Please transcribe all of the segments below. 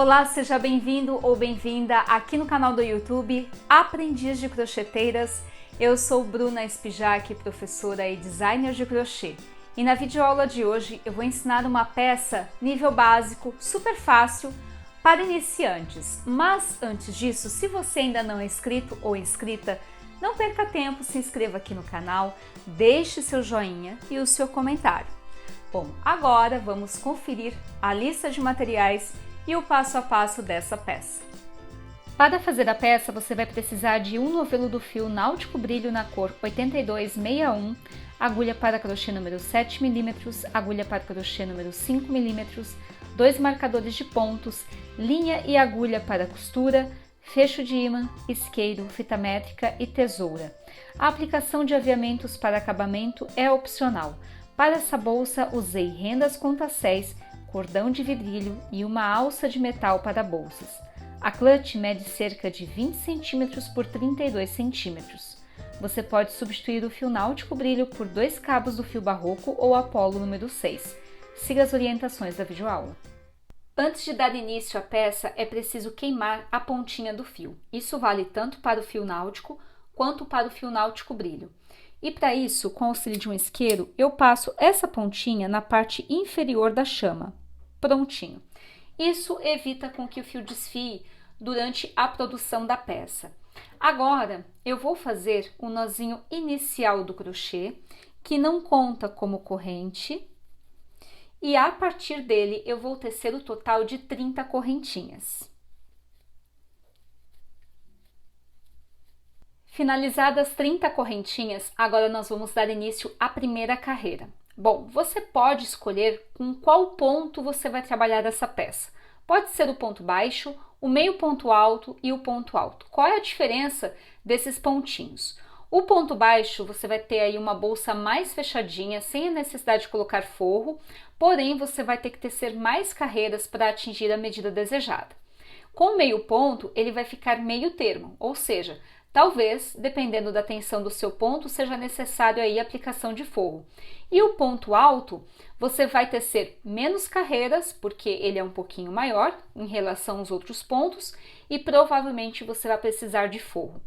Olá, seja bem-vindo ou bem-vinda aqui no canal do YouTube Aprendiz de Crocheteiras. Eu sou Bruna Spijack, professora e designer de crochê. E na videoaula de hoje eu vou ensinar uma peça nível básico, super fácil, para iniciantes. Mas antes disso, se você ainda não é inscrito ou inscrita, não perca tempo, se inscreva aqui no canal, deixe seu joinha e o seu comentário. Bom, agora vamos conferir a lista de materiais e o passo a passo dessa peça. Para fazer a peça, você vai precisar de um novelo do fio Náutico Brilho na cor 8261, agulha para crochê número 7 mm, agulha para crochê número 5 mm, dois marcadores de pontos, linha e agulha para costura, fecho de ímã, isqueiro, fita métrica e tesoura. A aplicação de aviamentos para acabamento é opcional. Para essa bolsa, usei rendas conta-céis, cordão de vidrilho e uma alça de metal para bolsas. A clutch mede cerca de 20 cm por 32 cm. Você pode substituir o fio Náutico Brilho por dois cabos do fio Barroco ou Apolo número 6. Siga as orientações da videoaula. Antes de dar início à peça, é preciso queimar a pontinha do fio. Isso vale tanto para o fio náutico quanto para o fio Náutico Brilho. E para isso, com o auxílio de um isqueiro, eu passo essa pontinha na parte inferior da chama. Prontinho. Isso evita com que o fio desfie durante a produção da peça. Agora, eu vou fazer o nozinho inicial do crochê, que não conta como corrente, e a partir dele eu vou tecer o total de 30 correntinhas. Finalizadas 30 correntinhas, agora nós vamos dar início à primeira carreira. Bom, você pode escolher com qual ponto você vai trabalhar essa peça. Pode ser o ponto baixo, o meio ponto alto e o ponto alto. Qual é a diferença desses pontinhos? O ponto baixo, você vai ter aí uma bolsa mais fechadinha, sem a necessidade de colocar forro, porém você vai ter que tecer mais carreiras para atingir a medida desejada. Com o meio ponto, ele vai ficar meio termo, ou seja, talvez, dependendo da tensão do seu ponto, seja necessário aí a aplicação de forro. E o ponto alto, você vai tecer menos carreiras, porque ele é um pouquinho maior em relação aos outros pontos, e provavelmente você vai precisar de forro.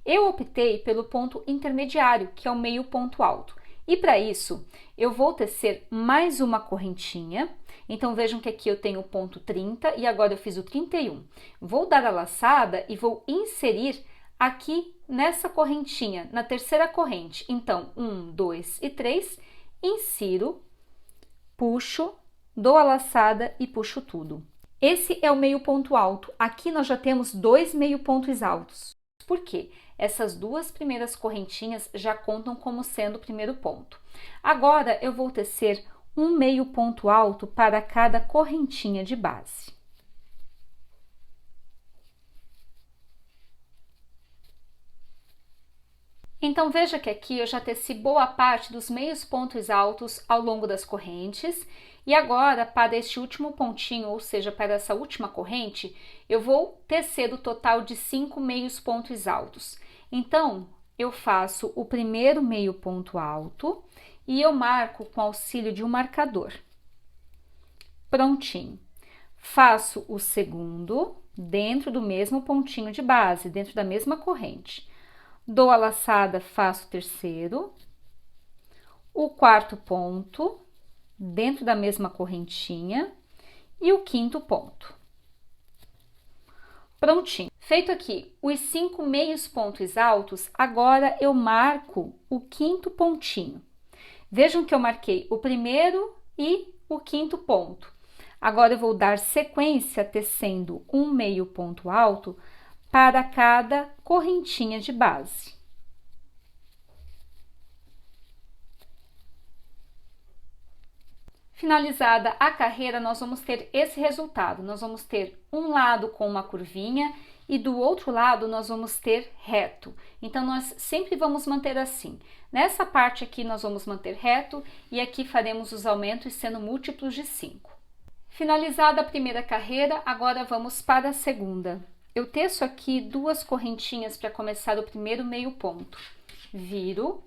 Eu optei pelo ponto intermediário, que é o meio ponto alto. E para isso, eu vou tecer mais uma correntinha. Então vejam que aqui eu tenho o ponto 30 e agora eu fiz o 31. Vou dar a laçada e vou inserir aqui nessa correntinha, na terceira corrente. Então, 1, 2 e 3, insiro, puxo, dou a laçada e puxo tudo. Esse é o meio ponto alto. Aqui nós já temos dois meio pontos altos. Por quê? Essas duas primeiras correntinhas já contam como sendo o primeiro ponto. Agora, eu vou tecer um meio ponto alto para cada correntinha de base. Então, veja que aqui eu já teci boa parte dos meios pontos altos ao longo das correntes. E agora, para este último pontinho, ou seja, para essa última corrente, eu vou tecer o total de 5 meios pontos altos. Então, eu faço o primeiro meio ponto alto e eu marco com auxílio de um marcador. Prontinho. Faço o segundo dentro do mesmo pontinho de base, dentro da mesma corrente. Dou a laçada, faço o terceiro, o quarto ponto, dentro da mesma correntinha, e o quinto ponto. Prontinho. Feito aqui os 5 meios pontos altos, agora eu marco o quinto pontinho. Vejam que eu marquei o primeiro e o quinto ponto. Agora eu vou dar sequência tecendo um meio ponto alto para cada correntinha de base. Finalizada a carreira, nós vamos ter esse resultado. Nós vamos ter um lado com uma curvinha e do outro lado nós vamos ter reto. Então, nós sempre vamos manter assim. Nessa parte aqui nós vamos manter reto e aqui faremos os aumentos sendo múltiplos de 5. Finalizada a primeira carreira, agora vamos para a segunda. Eu teço aqui duas correntinhas para começar o primeiro meio ponto. Viro,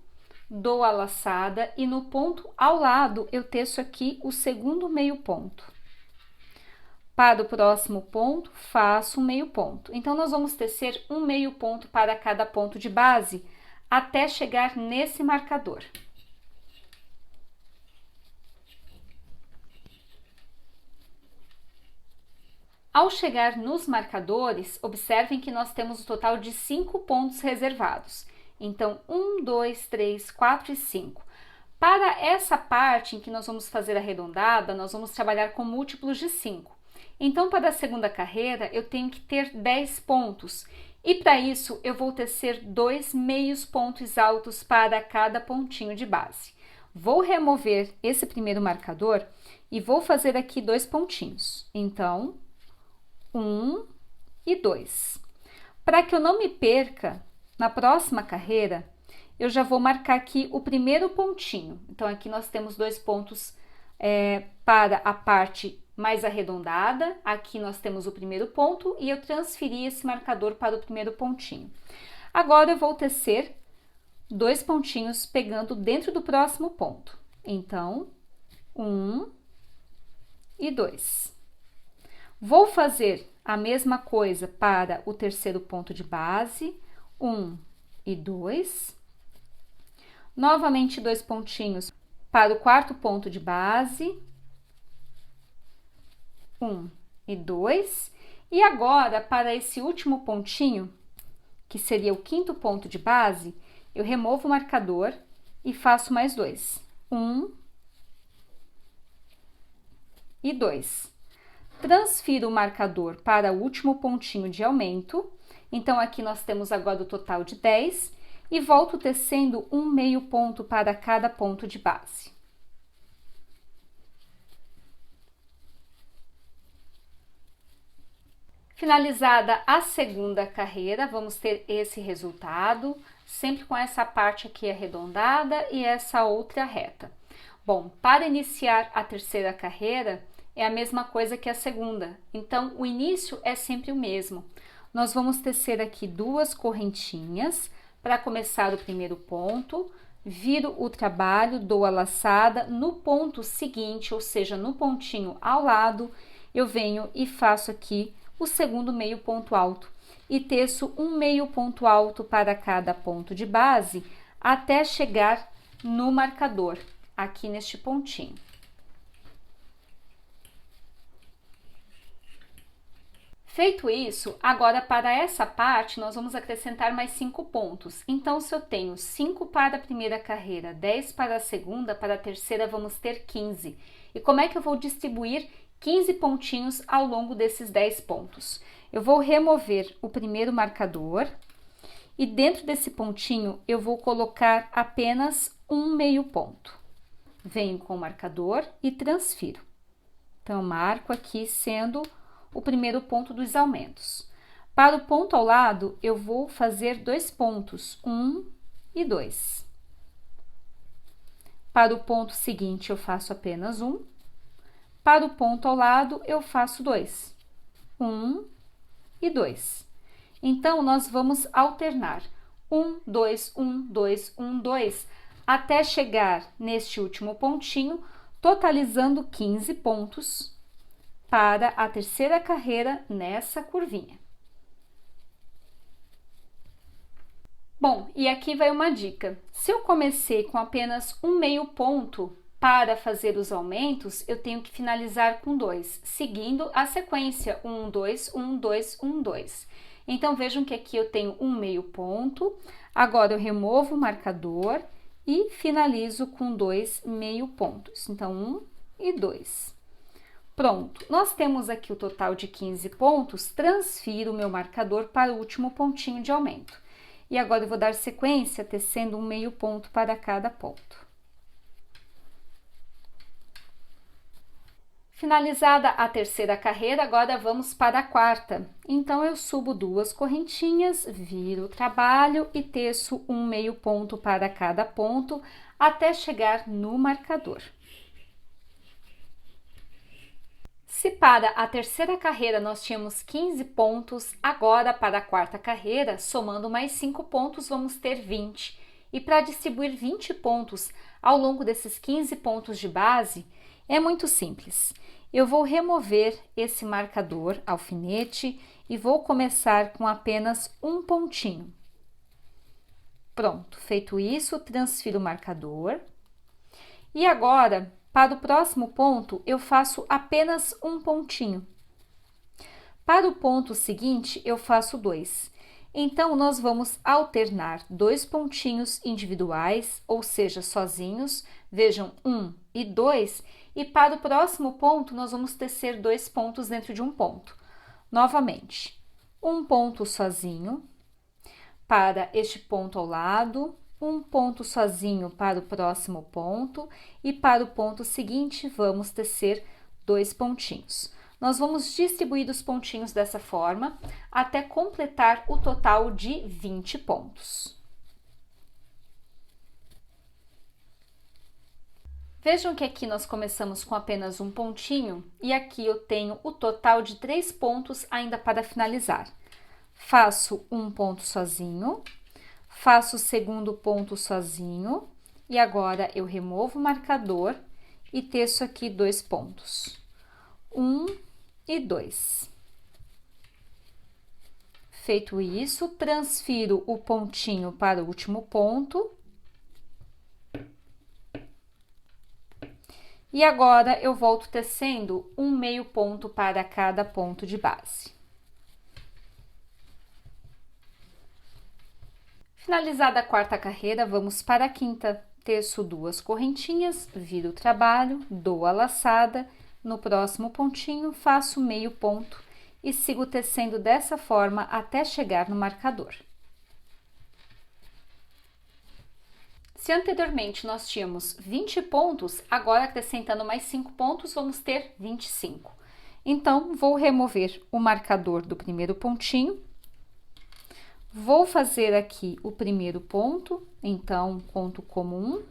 dou a laçada e no ponto ao lado eu teço aqui o segundo meio ponto. Para o próximo ponto, faço um meio ponto. Então, nós vamos tecer um meio ponto para cada ponto de base, até chegar nesse marcador. Ao chegar nos marcadores, observem que nós temos um total de 5 pontos reservados. Então, 1, 2, 3, 4 e 5. Para essa parte em que nós vamos fazer arredondada, nós vamos trabalhar com múltiplos de 5. Então, para a segunda carreira, eu tenho que ter 10 pontos. E para isso, eu vou tecer 2 meios pontos altos para cada pontinho de base. Vou remover esse primeiro marcador e vou fazer aqui 2 pontinhos. Então, 1 e 2. Para que eu não me perca, na próxima carreira, eu já vou marcar aqui o primeiro pontinho. Então, aqui nós temos 2 pontos para a parte mais arredondada. Aqui nós temos o primeiro ponto e eu transferi esse marcador para o primeiro pontinho. Agora, eu vou tecer 2 pontinhos pegando dentro do próximo ponto. Então, 1 e 2. Vou fazer a mesma coisa para o terceiro ponto de base, 1 e 2. Novamente, 2 pontinhos para o quarto ponto de base, 1 e 2. E agora, para esse último pontinho, que seria o quinto ponto de base, eu removo o marcador e faço mais 2. 1 e 2. Transfiro o marcador para o último pontinho de aumento. Então, aqui nós temos agora o total de 10 e volto tecendo um meio ponto para cada ponto de base. Finalizada a segunda carreira, vamos ter esse resultado, sempre com essa parte aqui arredondada e essa outra reta. Bom, para iniciar a terceira carreira, é a mesma coisa que a segunda, então o início é sempre o mesmo. Nós vamos tecer aqui 2 correntinhas para começar o primeiro ponto, viro o trabalho, dou a laçada, no ponto seguinte, ou seja, no pontinho ao lado, eu venho e faço aqui o segundo meio ponto alto e teço um meio ponto alto para cada ponto de base até chegar no marcador, aqui neste pontinho. Feito isso, agora para essa parte nós vamos acrescentar mais 5 pontos. Então, se eu tenho 5 para a primeira carreira, 10 para a segunda, para a terceira vamos ter 15. E como é que eu vou distribuir 15 pontinhos ao longo desses 10 pontos? Eu vou remover o primeiro marcador e dentro desse pontinho eu vou colocar apenas um meio ponto. Venho com o marcador e transfiro. Então, marco aqui sendo o primeiro ponto dos aumentos. Para o ponto ao lado, eu vou fazer 2 pontos, 1 e 2. Para o ponto seguinte, eu faço apenas 1. Para o ponto ao lado, eu faço 2. 1 e 2. Então, nós vamos alternar 1, 2, 1, 2, 1, 2, até chegar neste último pontinho, totalizando 15 pontos para a terceira carreira nessa curvinha. Bom, e aqui vai uma dica. Se eu comecei com apenas um meio ponto para fazer os aumentos, eu tenho que finalizar com 2, seguindo a sequência 1, 2, 1, 2, 1, 2. Então, vejam que aqui eu tenho um meio ponto, agora eu removo o marcador e finalizo com 2 meio pontos. Então, 1 e 2. Pronto, nós temos aqui o total de 15 pontos, transfiro o meu marcador para o último pontinho de aumento. E agora eu vou dar sequência tecendo um meio ponto para cada ponto. Finalizada a terceira carreira, agora vamos para a quarta. Então, eu subo 2 correntinhas, viro o trabalho e teço um meio ponto para cada ponto até chegar no marcador. Se para a terceira carreira nós tínhamos 15 pontos, agora para a quarta carreira, somando mais 5 pontos, vamos ter 20. E para distribuir 20 pontos ao longo desses 15 pontos de base, é muito simples. eu vou remover esse marcador alfinete e vou começar com apenas um pontinho. Pronto, feito isso, transfiro o marcador. E agora, para o próximo ponto, eu faço apenas um pontinho. Para o ponto seguinte, eu faço 2. Então, nós vamos alternar 2 pontinhos individuais, ou seja, sozinhos, vejam, 1 e 2, e para o próximo ponto, nós vamos tecer 2 pontos dentro de um ponto. Novamente, um ponto sozinho para este ponto ao lado, um ponto sozinho para o próximo ponto, e para o ponto seguinte, vamos tecer 2 pontinhos. Nós vamos distribuir os pontinhos dessa forma até completar o total de 20 pontos. Vejam que aqui nós começamos com apenas um pontinho e aqui eu tenho o total de 3 pontos ainda para finalizar. Faço um ponto sozinho, faço o segundo ponto sozinho e agora eu removo o marcador e teço aqui 2 pontos. 1 e 2. Feito isso, transfiro o pontinho para o último ponto. E agora eu volto tecendo um meio ponto para cada ponto de base. Finalizada a quarta carreira, vamos para a quinta. Teço 2 correntinhas, viro o trabalho, dou a laçada. No próximo pontinho, faço meio ponto e sigo tecendo dessa forma até chegar no marcador. Se anteriormente nós tínhamos 20 pontos, agora acrescentando mais 5 pontos, vamos ter 25. Então, vou remover o marcador do primeiro pontinho. Vou fazer aqui o primeiro ponto, então, conto como 1.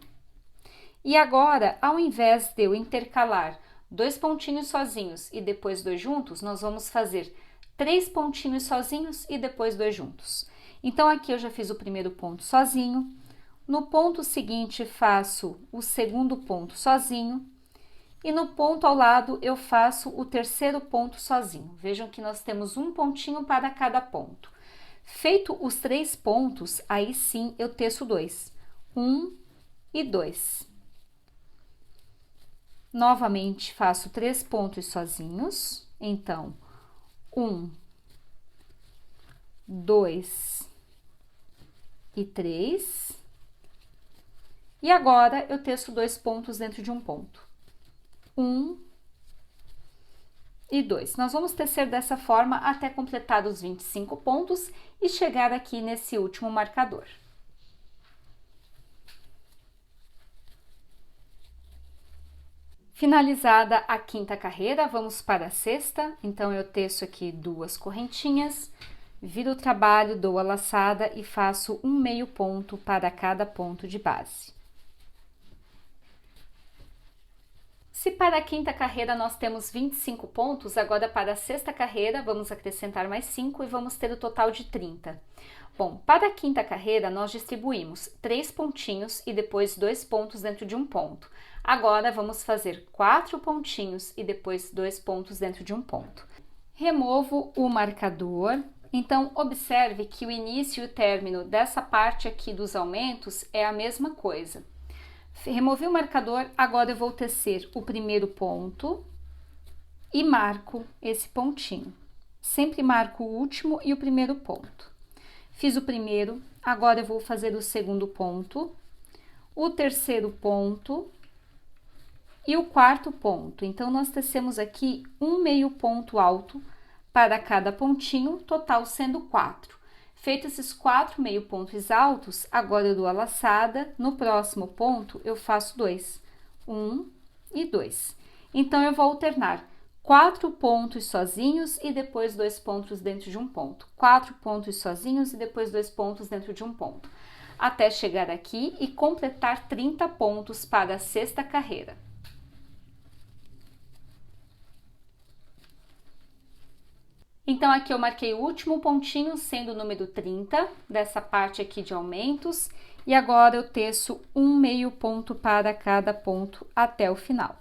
E agora, ao invés de eu intercalar 2 pontinhos sozinhos e depois 2 juntos, nós vamos fazer 3 pontinhos sozinhos e depois 2 juntos. Então, aqui eu já fiz o primeiro ponto sozinho. No ponto seguinte, faço o segundo ponto sozinho. E no ponto ao lado, eu faço o terceiro ponto sozinho. Vejam que nós temos um pontinho para cada ponto. Feito os 3 pontos, aí sim eu teço 2. 1 e 2. Novamente, faço 3 pontos sozinhos. Então, 1, 2 e 3. E agora, eu teço 2 pontos dentro de um ponto. 1 e 2. Nós vamos tecer dessa forma até completar os 25 pontos e chegar aqui nesse último marcador. Finalizada a quinta carreira, vamos para a sexta. Então, eu teço aqui 2 correntinhas, viro o trabalho, dou a laçada e faço um meio ponto para cada ponto de base. Se para a quinta carreira nós temos 25 pontos, agora para a sexta carreira vamos acrescentar mais 5 e vamos ter o total de 30. Bom, para a quinta carreira nós distribuímos 3 pontinhos e depois 2 pontos dentro de um ponto. Agora vamos fazer 4 pontinhos e depois 2 pontos dentro de um ponto. Removo o marcador. Então, observe que o início e o término dessa parte aqui dos aumentos é a mesma coisa. Removi o marcador, agora eu vou tecer o primeiro ponto e marco esse pontinho. Sempre marco o último e o primeiro ponto. Fiz o primeiro, agora eu vou fazer o segundo ponto, o terceiro ponto e o quarto ponto. Então, nós tecemos aqui um meio ponto alto para cada pontinho, total sendo 4. Feito esses 4 meio pontos altos, agora eu dou a laçada, no próximo ponto eu faço 2, 1 e 2. Então, eu vou alternar 4 pontos sozinhos e depois 2 pontos dentro de um ponto. 4 pontos sozinhos e depois 2 pontos dentro de um ponto. Até chegar aqui e completar 30 pontos para a sexta carreira. Então, aqui eu marquei o último pontinho, sendo o número 30, dessa parte aqui de aumentos. E agora, eu teço um meio ponto para cada ponto até o final.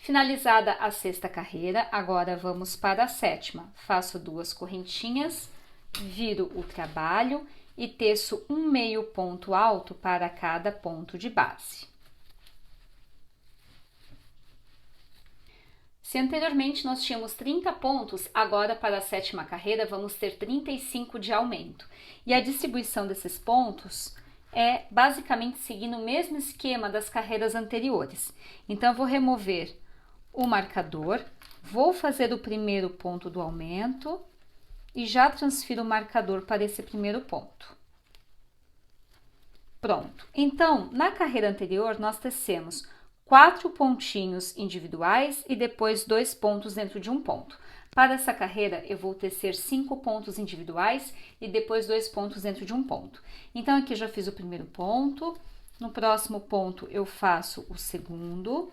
Finalizada a sexta carreira, agora vamos para a sétima. Faço 2 correntinhas, viro o trabalho e teço um meio ponto alto para cada ponto de base. Se anteriormente nós tínhamos 30 pontos, agora para a sétima carreira vamos ter 35 de aumento. E a distribuição desses pontos é basicamente seguindo o mesmo esquema das carreiras anteriores. Então, eu vou remover o marcador, vou fazer o primeiro ponto do aumento e já transfiro o marcador para esse primeiro ponto. Pronto. Então, na carreira anterior, nós tecemos 4 pontinhos individuais e depois 2 pontos dentro de um ponto. Para essa carreira, eu vou tecer 5 pontos individuais e depois 2 pontos dentro de um ponto. Então, aqui eu já fiz o primeiro ponto, no próximo ponto eu faço o segundo,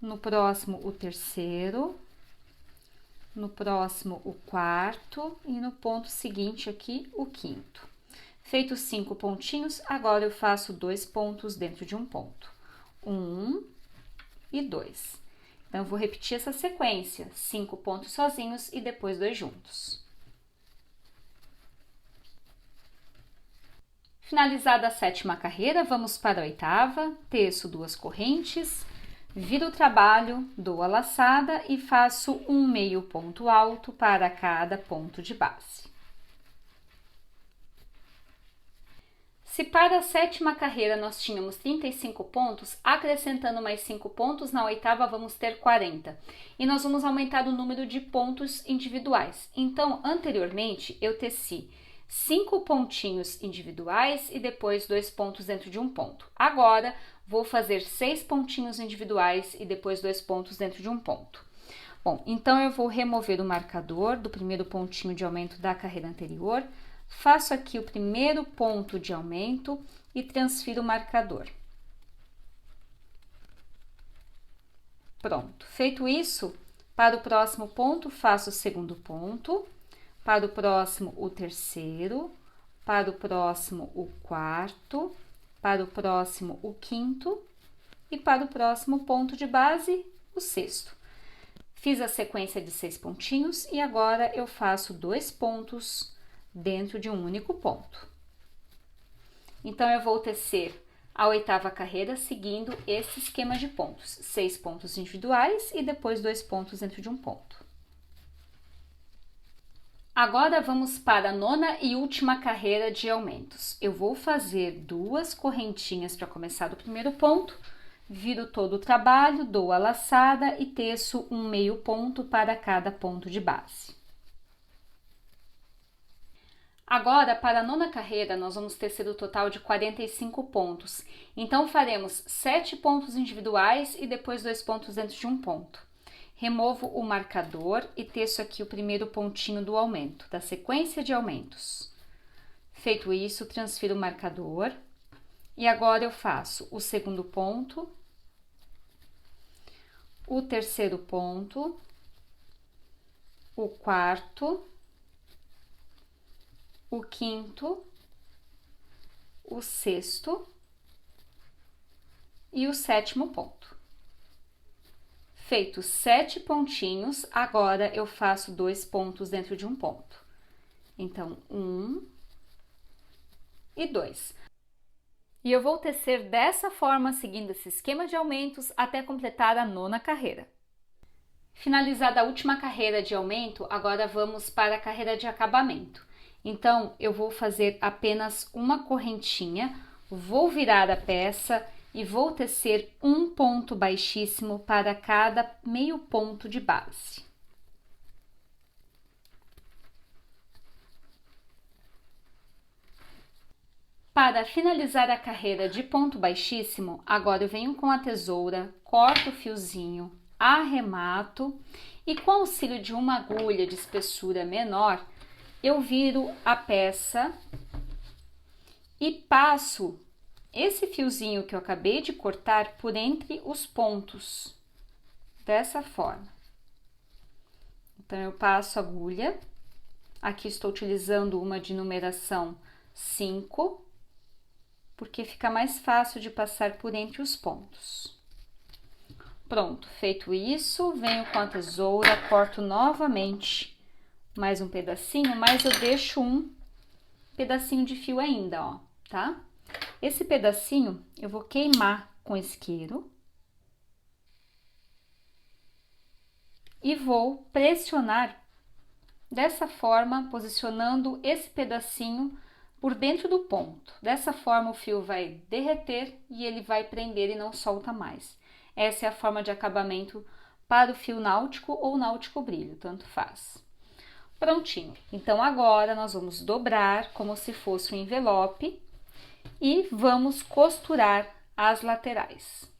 no próximo o terceiro, no próximo o quarto e no ponto seguinte aqui o quinto. Feitos 5 pontinhos, agora eu faço 2 pontos dentro de um ponto. 1 e 2. Então, eu vou repetir essa sequência, 5 pontos sozinhos e depois 2 juntos. Finalizada a sétima carreira, vamos para a oitava, teço 2 correntes, viro o trabalho, dou a laçada e faço um meio ponto alto para cada ponto de base. Se para a sétima carreira nós tínhamos 35 pontos, acrescentando mais 5 pontos, na oitava vamos ter 40. E nós vamos aumentar o número de pontos individuais. Então, anteriormente, eu teci 5 pontinhos individuais e depois 2 pontos dentro de um ponto. Agora, vou fazer 6 pontinhos individuais e depois 2 pontos dentro de um ponto. Bom, então eu vou remover o marcador do primeiro pontinho de aumento da carreira anterior, faço aqui o primeiro ponto de aumento e transfiro o marcador. Pronto. Feito isso, para o próximo ponto, faço o segundo ponto, para o próximo, o terceiro, para o próximo, o quarto, para o próximo, o quinto e para o próximo ponto de base, o sexto. Fiz a sequência de 6 pontinhos e agora eu faço 2 pontos dentro de um único ponto. Então, eu vou tecer a oitava carreira seguindo esse esquema de pontos. 6 pontos individuais e depois 2 pontos dentro de um ponto. Agora, vamos para a nona e última carreira de aumentos. Eu vou fazer 2 correntinhas para começar do primeiro ponto, viro todo o trabalho, dou a laçada e teço um meio ponto para cada ponto de base. Agora, para a nona carreira, nós vamos tecer o total de 45 pontos. Então, faremos 7 pontos individuais e depois 2 pontos dentro de um ponto. Removo o marcador e teço aqui o primeiro pontinho do aumento, da sequência de aumentos. Feito isso, transfiro o marcador e agora eu faço o segundo ponto, o terceiro ponto, o quarto, o quinto, o sexto e o sétimo ponto. Feitos 7 pontinhos, agora eu faço 2 pontos dentro de um ponto. Então, 1 e 2. E eu vou tecer dessa forma, seguindo esse esquema de aumentos, até completar a nona carreira. Finalizada a última carreira de aumento, agora vamos para a carreira de acabamento. Então, eu vou fazer apenas uma correntinha, vou virar a peça e vou tecer um ponto baixíssimo para cada meio ponto de base. Para finalizar a carreira de ponto baixíssimo, agora eu venho com a tesoura, corto o fiozinho, arremato e com o auxílio de uma agulha de espessura menor, eu viro a peça e passo esse fiozinho que eu acabei de cortar por entre os pontos, dessa forma. Então, eu passo a agulha, aqui estou utilizando uma de numeração 5, porque fica mais fácil de passar por entre os pontos. Pronto, feito isso, venho com a tesoura, corto novamente mais um pedacinho, mas eu deixo um pedacinho de fio ainda, ó, tá? Esse pedacinho eu vou queimar com isqueiro e vou pressionar dessa forma, posicionando esse pedacinho por dentro do ponto. Dessa forma o fio vai derreter e ele vai prender e não solta mais. Essa é a forma de acabamento para o fio náutico ou náutico brilho, tanto faz. Prontinho. Então agora nós vamos dobrar como se fosse um envelope e vamos costurar as laterais.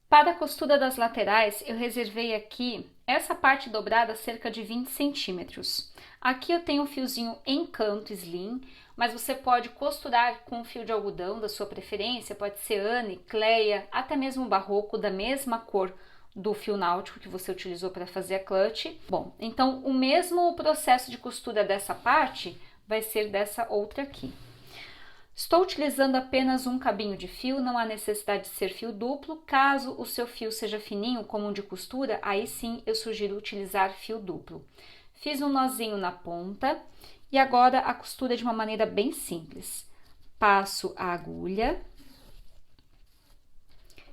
Para a costura das laterais, eu reservei aqui essa parte dobrada cerca de 20 centímetros. Aqui eu tenho um fiozinho Encanto Slim, mas você pode costurar com fio de algodão da sua preferência, pode ser Anne, Cleia, até mesmo barroco da mesma cor do fio náutico que você utilizou para fazer a clutch. Bom, então o mesmo processo de costura dessa parte vai ser dessa outra aqui. Estou utilizando apenas um cabinho de fio, não há necessidade de ser fio duplo. Caso o seu fio seja fininho, como um de costura, aí sim eu sugiro utilizar fio duplo. Fiz um nozinho na ponta e agora a costura de uma maneira bem simples. Passo a agulha,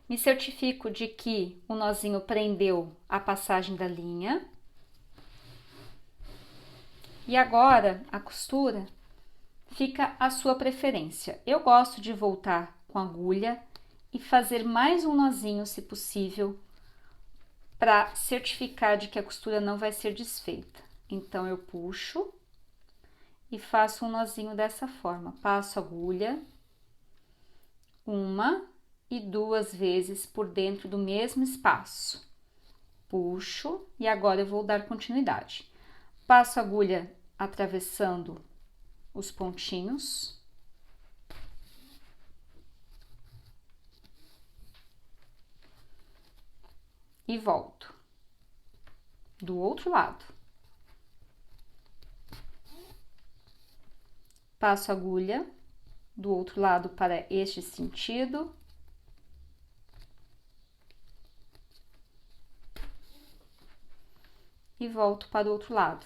me certifico de que o nozinho prendeu a passagem da linha. E agora a costura fica à sua preferência. Eu gosto de voltar com a agulha e fazer mais um nozinho, se possível, para certificar de que a costura não vai ser desfeita. Então, eu puxo e faço um nozinho dessa forma. Passo a agulha uma e duas vezes por dentro do mesmo espaço. Puxo e agora eu vou dar continuidade. Passo a agulha atravessando os pontinhos e volto do outro lado. Passo a agulha do outro lado para este sentido. E volto para o outro lado.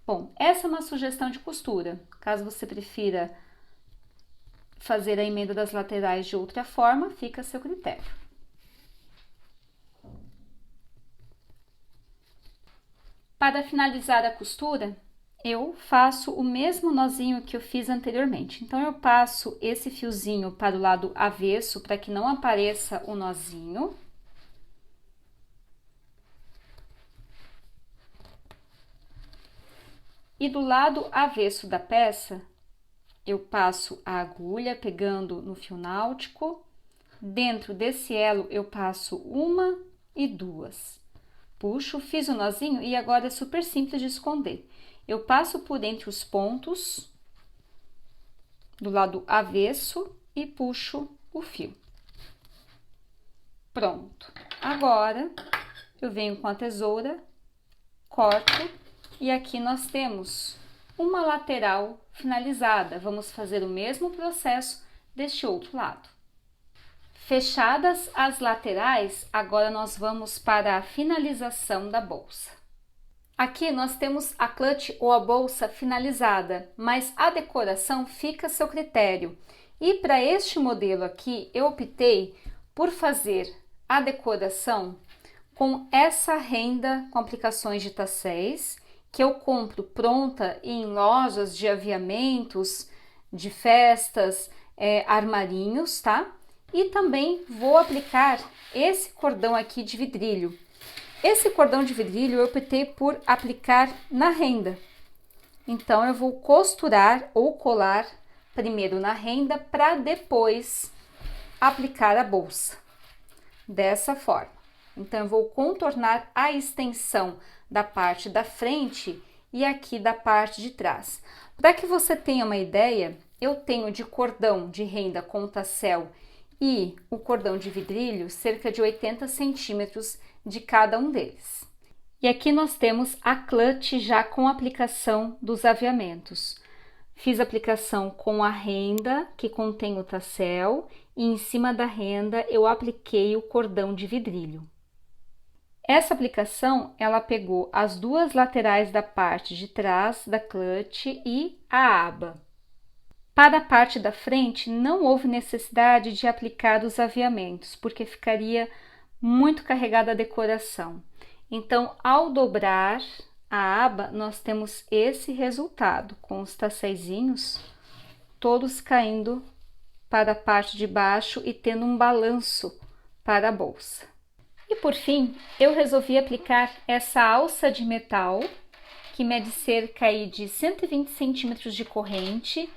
Bom, essa é uma sugestão de costura. Caso você prefira fazer a emenda das laterais de outra forma, fica a seu critério. Para finalizar a costura, eu faço o mesmo nozinho que eu fiz anteriormente. Então, eu passo esse fiozinho para o lado avesso, para que não apareça o nozinho. E do lado avesso da peça, eu passo a agulha pegando no fio náutico. Dentro desse elo, eu passo uma e duas. Puxo, fiz o nozinho e agora é super simples de esconder. Eu passo por entre os pontos do lado avesso e puxo o fio. Pronto. Agora, eu venho com a tesoura, corto. E aqui nós temos uma lateral finalizada. Vamos fazer o mesmo processo deste outro lado. Fechadas as laterais, agora nós vamos para a finalização da bolsa. Aqui nós temos a clutch ou a bolsa finalizada, mas a decoração fica a seu critério. E para este modelo aqui, eu optei por fazer a decoração com essa renda com aplicações de tacéis, que eu compro pronta em lojas de aviamentos, de festas, armarinhos, tá? E também vou aplicar esse cordão aqui de vidrilho. Esse cordão de vidrilho eu optei por aplicar na renda. Então, eu vou costurar ou colar primeiro na renda para depois aplicar a bolsa. Dessa forma. Então, eu vou contornar a extensão da parte da frente e aqui da parte de trás. Para que você tenha uma ideia, eu tenho de cordão de renda com tassel e o cordão de vidrilho cerca de 80 centímetros de cada um deles. E aqui nós temos a clutch já com aplicação dos aviamentos. Fiz a aplicação com a renda que contém o tassel e em cima da renda eu apliquei o cordão de vidrilho. Essa aplicação, ela pegou as duas laterais da parte de trás da clutch e a aba. Para a parte da frente, não houve necessidade de aplicar os aviamentos, porque ficaria muito carregada a decoração. Então, ao dobrar a aba, nós temos esse resultado, com os tasselzinhos todos caindo para a parte de baixo e tendo um balanço para a bolsa. E por fim, eu resolvi aplicar essa alça de metal, que mede cerca de 120 centímetros de corrente,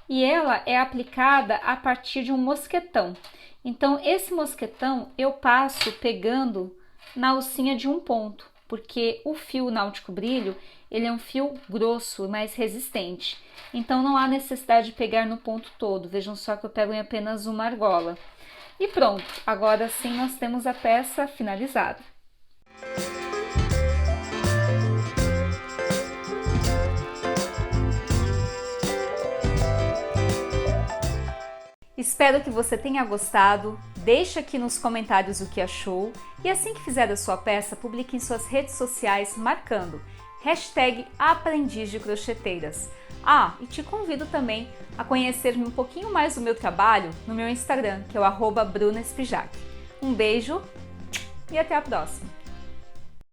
e ela é aplicada a partir de um mosquetão. Então, esse mosquetão eu passo pegando na alcinha de um ponto, porque o fio náutico brilho, ele é um fio grosso, mais resistente. Então, não há necessidade de pegar no ponto todo. Vejam só que eu pego em apenas uma argola. E pronto, agora sim nós temos a peça finalizada. Espero que você tenha gostado, deixe aqui nos comentários o que achou e assim que fizer a sua peça, publique em suas redes sociais marcando #Aprendiz de Crocheteiras. E te convido também a conhecer um pouquinho mais do meu trabalho no meu Instagram, que é o @BrunaSpijac. Um beijo e até a próxima!